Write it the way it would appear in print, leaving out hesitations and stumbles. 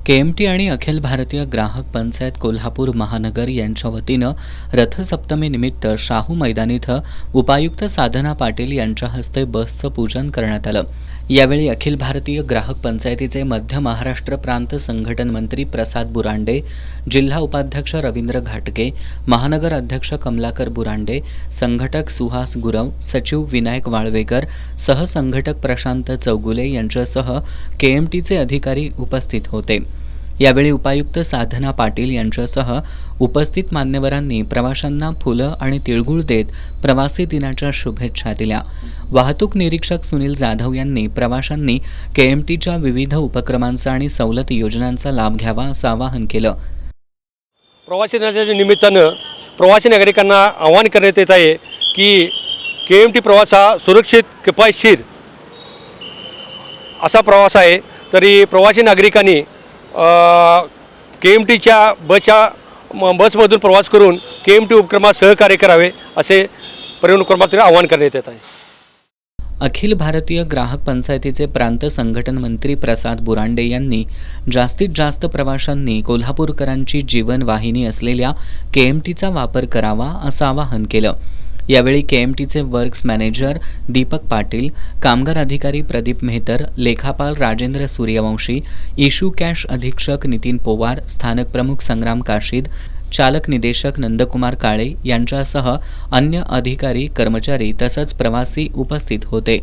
KMT आणि अखिल भारतीय ग्राहक पंचायत कोल्हापूर महानगर यांच्या वतीनं रथसप्तमीनिमित्त शाहू मैदान इथं उपायुक्त साधना पाटील यांच्या हस्ते बसचं पूजन करण्यात आलं। यावेळी अखिल भारतीय ग्राहक पंचायतीचे मध्य महाराष्ट्र प्रांत संघटन मंत्री प्रसाद बुरांडे, जिल्हा उपाध्यक्ष रवींद्र घाटगे, महानगर अध्यक्ष कमलाकर बुरांडे, संघटक सुहास गुरव, सचिव विनायक वाळवेकर, सहसंघटक प्रशांत चौगुले यांच्यासह केएमटीचे अधिकारी उपस्थित होते। यावेळी उपायुक्त साधना पाटील यांच्यासह उपस्थित मान्यवरांनी प्रवाशांना फुलं आणि तिळगुळ देत प्रवासी दिनाच्या शुभेच्छा दिल्या। वाहतूक निरीक्षक सुनील जाधव यांनी प्रवाशांनी केएमटीच्या विविध उपक्रमांचा आणि सवलती योजनांचा लाभ घ्यावा असं आवाहन केलं। प्रवासी दिनाच्या निमित्तानं प्रवासी नागरिकांना आवाहन करण्यात येत आहे की केएमटी प्रवास हा सुरक्षित, किफायतशीर असा प्रवास आहे। तरी प्रवासी नागरिकांनी केएमटीच्या बसमधून प्रवास करून केएमटी उपक्रमात सहकार्य करावे असे परिवहन उपक्रमातून आवाहन करण्यात येत आहे। अखिल भारतीय ग्राहक पंचायतीचे प्रांत संघटन मंत्री प्रसाद बुरांडे यांनी जास्तीत जास्त प्रवाशांनी कोल्हापूरकरांची जीवनवाहिनी असलेल्या केएमटीचा वापर करावा असं आवाहन केलं। यावेळी केएमटीचे वर्क्स मॅनेजर दीपक पाटील, कामगार अधिकारी प्रदीप मेहतर, लेखापाल राजेंद्र सूर्यवंशी, इशू कॅश अधीक्षक नितीन पोवार, स्थानक प्रमुख संग्राम काशीद, चालक निदेशक नंदकुमार काळे यांच्यासह अन्य अधिकारी, कर्मचारी तसंच प्रवासी उपस्थित होते।